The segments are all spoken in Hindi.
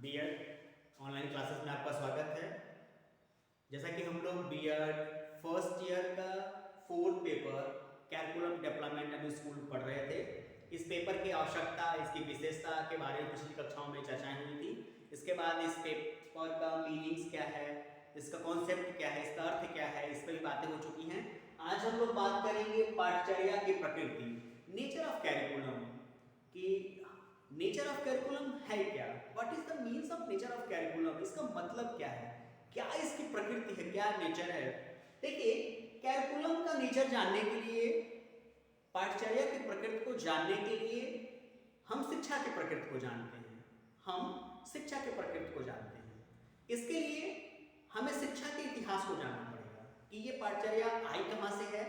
बीएड ऑनलाइन क्लासेस में आपका स्वागत है। जैसा कि हम लोग बीएड फर्स्ट ईयर का fourth paper curriculum development and school पढ़ रहे थे। इस पेपर की आवश्यकता, इसकी विशेषता के बारे में पिछली कक्षाओं में चर्चाएं हुई थी। इसके बाद इस पेपर का मीनिंग्स क्या है, इसका कॉन्सेप्ट क्या है, इसका अर्थ क्या है, इस पर भी बातें हो चुकी हैं। आज हम लोग बात करेंगे पाठचर्या की प्रकृति, नेचर ऑफ कैरिकुलम की। नेचर ऑफ कैरिकुलम है क्या, what is the means of nature of curriculum, इसका मतलब क्या है, क्या इसकी प्रकृति है, क्या नेचर है। देखिए, कैरिकुलम का नेचर जानने के लिए, पाठचर्या की प्रकृति को जानने के लिए हम शिक्षा की प्रकृति को जानते हैं। हम शिक्षा की प्रकृति को जानते हैं। इसके लिए हमें शिक्षा के इतिहास को जानना पड़ेगा कि ये पाठचर्या आई कहां से है,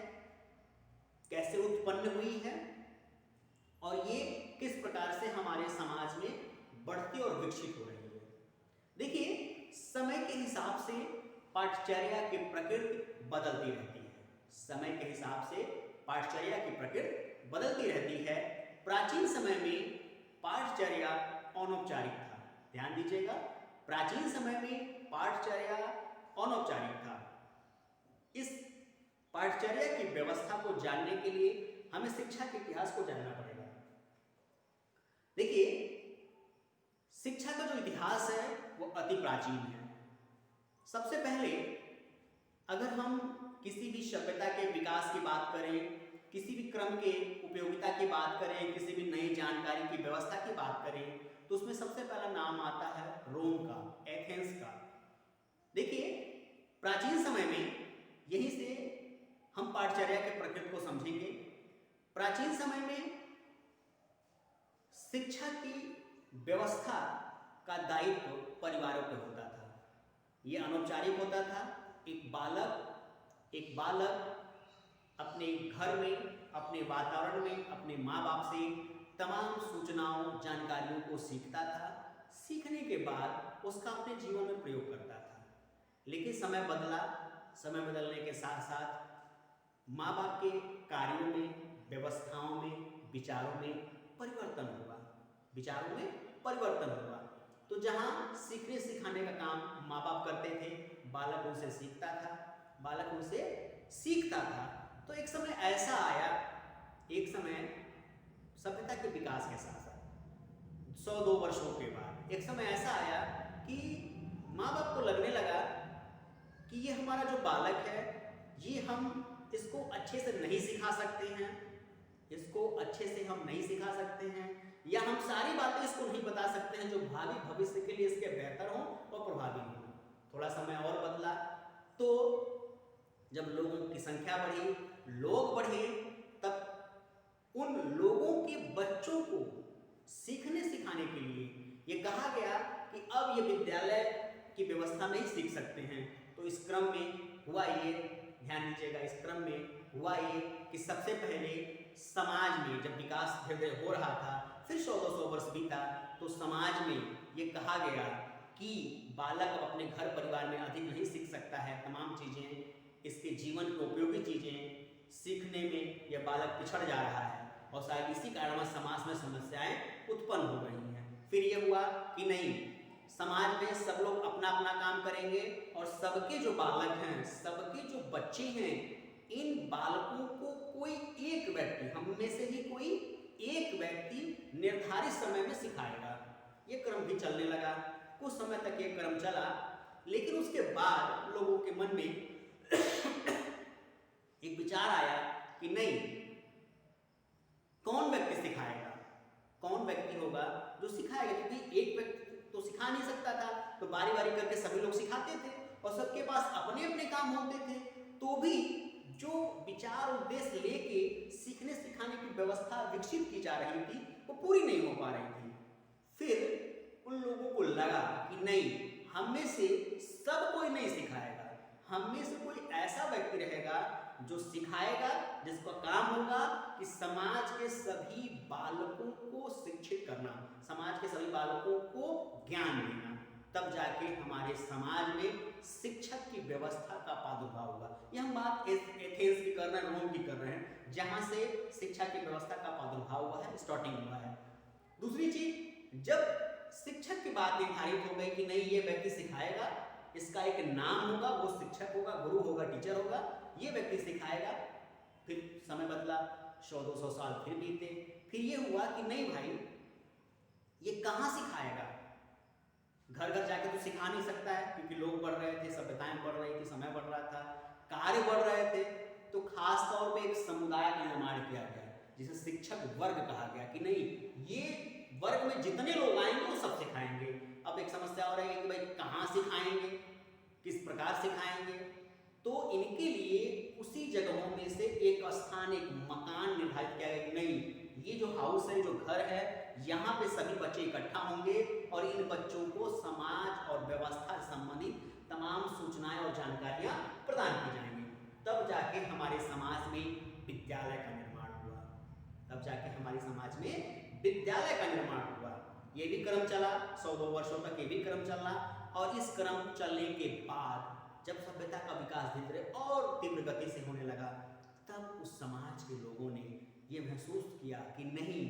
कैसे उत्पन्न हुई है और ये किस प्रकार से हमारे समाज में बढ़ती और विकसित हो रही है। देखिए, समय के हिसाब से पाठचर्या की प्रकृति बदलती रहती है। समय के हिसाब से पाठचर्या की प्रकृति बदलती रहती है। प्राचीन समय में पाठचर्या अनौपचारिक था। ध्यान दीजिएगा, प्राचीन समय में पाठचर्या अनौपचारिक था। इस पाठचर्या की व्यवस्था को जानने के लिए हमें शिक्षा के इतिहास को जानना पड़ेगा। देखिए, शिक्षा का जो इतिहास है वो अति प्राचीन है। सबसे पहले अगर हम किसी भी सभ्यता के विकास की बात करें, किसी भी क्रम के उपयोगिता की बात करें, किसी भी नई जानकारी की व्यवस्था की बात करें, तो उसमें सबसे पहला नाम आता है रोम का, एथेंस का। देखिए, प्राचीन समय में यहीं से हम पाठचर्या के प्रकृति को समझेंगे। प्राचीन समय में शिक्षा की व्यवस्था का दायित्व परिवारों पर होता था। यह अनौपचारिक होता था। एक बालक अपने घर में, अपने वातावरण में, अपने माँ बाप से तमाम सूचनाओं, जानकारियों को सीखता था। सीखने के बाद उसका अपने जीवन में प्रयोग करता था। लेकिन समय बदला। समय बदलने के साथ साथ माँ बाप के कार्यों में, व्यवस्थाओं में, विचारों में परिवर्तन हुआ। तो जहाँ सीखने सिखाने का काम माँ बाप करते थे, बालक उनसे सीखता था, बालक उनसे सीखता था। तो एक समय ऐसा आया, एक समय सभ्यता के विकास के साथ साथ 100-2 वर्षों के बाद एक समय ऐसा आया कि माँ बाप को लगने लगा कि ये हमारा जो बालक है, ये हम इसको अच्छे से नहीं सिखा सकते हैं, या हम सारी बातें इसको नहीं बता सकते हैं जो भावी भविष्य के लिए इसके बेहतर हों और प्रभावी हों। थोड़ा समय और बदला, तो जब लोगों की संख्या बढ़ी, लोग बढ़े, तब उन लोगों के बच्चों को सीखने सिखाने के लिए ये कहा गया कि अब ये विद्यालय की व्यवस्था नहीं सीख सकते हैं। तो इस क्रम में हुआ ये, ध्यान दीजिएगा, इस क्रम में हुआ ये कि सबसे पहले समाज में जब विकास धीरे धीरे हो रहा था, फिर 100-200 वर्ष बीता, तो समाज में ये कहा गया कि बालक अब अपने घर परिवार में अधिक नहीं सीख सकता है। तमाम चीज़ें, इसके जीवन की उपयोगी चीज़ें सीखने में यह बालक पिछड़ जा रहा है और शायद इसी कारण समाज में समस्याएं उत्पन्न हो रही हैं। फिर यह हुआ कि नहीं, समाज में सब लोग अपना अपना काम करेंगे और सबके जो बालक हैं, सबके जो बच्चे हैं, इन बालकों को कोई एक व्यक्ति, हम में से ही कोई एक व्यक्ति निर्धारित समय में सिखाएगा। ये क्रम भी चलने लगा। कुछ समय तक ये क्रम चला, लेकिन उसके बाद लोगों के मन में एक विचार आया कि नहीं, कौन व्यक्ति सिखाएगा, कौन व्यक्ति होगा जो सिखाएगा, क्योंकि एक व्यक्ति तो सिखा नहीं सकता था। तो बारी बारी करके सभी लोग सिखाते थे और सबके पास अपने अपने काम होते थे, तो भी जो विचार उद्देश्य लेके सीखने सिखाने की व्यवस्था विकसित की जा रही थी, वो पूरी नहीं हो पा रही थी। फिर उन लोगों को लगा कि नहीं, हम में से सब कोई नहीं सिखाएगा, हम में से कोई ऐसा व्यक्ति रहेगा जो सिखाएगा, जिसका काम होगा कि समाज के सभी बालकों को शिक्षित करना, समाज के सभी बालकों को ज्ञान देना। तब जाके हमारे समाज में शिक्षक की व्यवस्था का प्रादुर्भाव हुआ। यह हम बात एथेंस की कर रहे हैं, रोम की कर रहे हैं, जहां से शिक्षा की व्यवस्था का प्रादुर्भाव हुआ है, स्टार्टिंग हुआ है। दूसरी चीज, जब शिक्षक की बात निर्धारित हो गई कि नहीं ये व्यक्ति सिखाएगा, इसका एक नाम होगा, वो शिक्षक होगा, गुरु होगा, टीचर होगा, ये व्यक्ति सिखाएगा। फिर समय बदला, 100-200 साल फिर बीते, फिर ये हुआ कि नहीं भाई ये कहाँ सिखाएगा, घर घर जाके तो सिखा नहीं सकता है, क्योंकि लोग बढ़ रहे थे, सभ्यताएं बढ़ रही थी, समय बढ़ रहा था, कार्य बढ़ रहे थे। तो खास तौर पे एक समुदाय का निर्माण किया गया जिसे शिक्षक वर्ग कहा गया कि नहीं ये वर्ग में जितने लोग आएंगे वो सब सिखाएंगे। अब एक समस्या हो रही है कि भाई कहाँ सिखाएंगे, किस प्रकार सिखाएंगे। तो इनके लिए उसी जगहों में से एक स्थान, एक मकान निर्धारित किया गया कि नहीं ये जो हाउस है, जो घर है, यहाँ पे सभी बच्चे इकट्ठा होंगे और इन बच्चों को समाज और व्यवस्था से संबंधित तमाम सूचनाएं और जानकारियां प्रदान की जाएंगी। तब जाके हमारे समाज में विद्यालय का निर्माण हुआ, तब जाके हमारे समाज में विद्यालय का निर्माण हुआ। ये भी क्रम चला, 100-200 वर्षों तक ये भी क्रम चला। और इस क्रम चलने के बाद जब सभ्यता का विकास धीरे धीरे और तीव्र गति से होने लगा, तब उस समाज के लोगों ने ये महसूस किया कि नहीं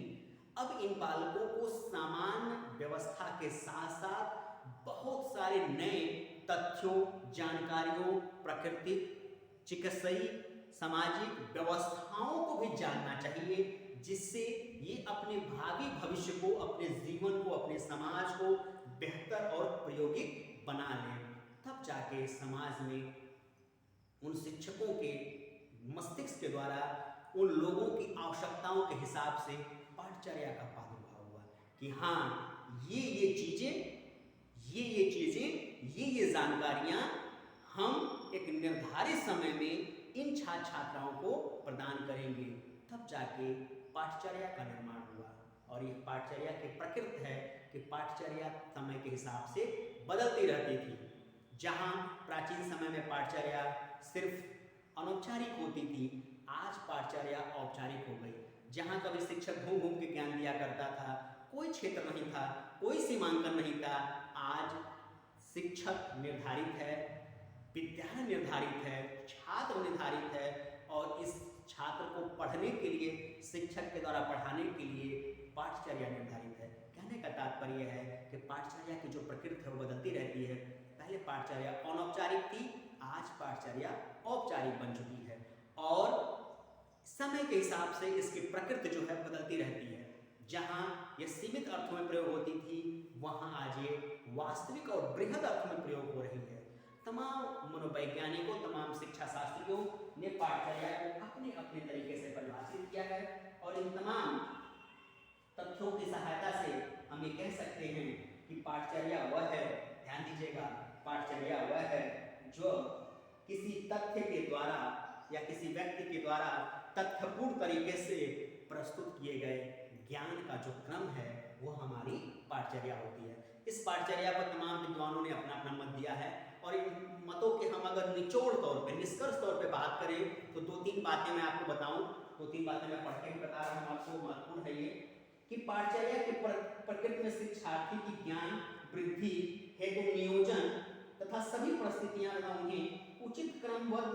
अब इन बालकों को सामान्य व्यवस्था के साथ साथ बहुत सारे नए तथ्यों, जानकारियों, प्राकृतिक, चिकित्सीय, सामाजिक व्यवस्थाओं को भी जानना चाहिए, जिससे ये अपने भावी भविष्य को, अपने जीवन को, अपने समाज को बेहतर और प्रायोगिक बना लें। तब जाके समाज में उन शिक्षकों के मस्तिष्क के द्वारा उन लोगों की आवश्यकताओं के हिसाब से पाठचर्या का प्रादुर्भाव हुआ कि हाँ ये चीजें, ये जानकारियां हम एक निर्धारित समय में इन छात्र छात्राओं को प्रदान करेंगे। तब जाके पाठचर्या का निर्माण हुआ। और ये पाठचर्या की प्रकृति है कि पाठचर्या समय के हिसाब से बदलती रहती थी। जहाँ प्राचीन समय में पाठचर्या सिर्फ अनौपचारिक होती थी, आज पाठचर्या औपचारिक हो गई। जहाँ कभी शिक्षक घूम घूम के ज्ञान दिया करता था, कोई क्षेत्र नहीं था, कोई सीमांकन नहीं था, आज शिक्षक निर्धारित है, विद्यालय निर्धारित है, छात्र निर्धारित है। और इस छात्र को पढ़ने के लिए, शिक्षक के द्वारा पढ़ाने के लिए पाठचर्या निर्धारित है। कहने का तात्पर्य है कि पाठचर्या की जो प्रकृति है वो बदलती रहती है। पहले पाठचर्या अनौपचारिक थी, आज पाठचर्या औपचारिक बन चुकी है और समय के हिसाब से इसकी प्रकृति जो है बदलती रहती है। जहाँ यह सीमित अर्थों में प्रयोग होती थी, वहाँ आज ये वास्तविक और बृहद अर्थ में प्रयोग हो रही है। तमाम मनोवैज्ञानिकों, तमाम शिक्षा शास्त्रियों ने पाठचर्या को अपने अपने तरीके से परिभाषित किया है और इन तमाम तथ्यों की सहायता से हम ये कह सकते हैं कि पाठचर्या वह है, ध्यान दीजिएगा, पाठचर्या वह है जो किसी तथ्य के द्वारा या किसी व्यक्ति के द्वारा तथ्यपूर्ण तरीके से प्रस्तुत किए गए ज्ञान का जो क्रम है वो हमारी पाठचर्या होती है। इस पाठचर्या पर तमाम विद्वानों ने अपना अपना मत दिया है और इन मतों के हम अगर निचोड़ तौर पे, निष्कर्ष तौर पे बात करें तो 2-3 बातें मैं आपको बताऊं, 2-3 बातें मैं पढ़ के भी बता रहा हूँ आपको, महत्वपूर्ण है ये कि पाठचर्या की प्रकृति में शिक्षार्थी की ज्ञान वृद्धि हेतु नियोजन तथा सभी परिस्थितियां तथा उन्हें उचित क्रमबद्ध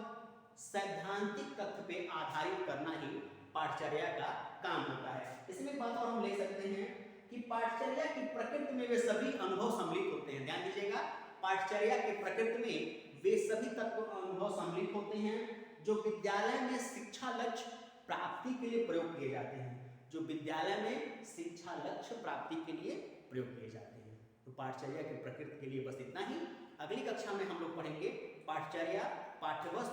सैद्धांतिक तथ्य पे आधारित करना ही पाठचर्या का काम होता है। इसमें बात और हम ले सकते हैं कि पाठचर्या की प्रकृति में वे सभी अनुभव सम्मिलित होते हैं। ध्यान दीजिएगा, पाठचर्या की प्रकृति में वे सभी तत्व अनुभव सम्मिलित होते हैं जो विद्यालय में शिक्षा लक्ष्य प्राप्ति के लिए प्रयोग किए जाते हैं, जो विद्यालय में शिक्षा लक्ष्य प्राप्ति के लिए प्रयोग किए जाते हैं। तो पाठचर्या की प्रकृति के लिए बस इतना ही। अगली कक्षा में हम लोग पढ़ेंगे पाठचर्या, पाठ्यवस्तु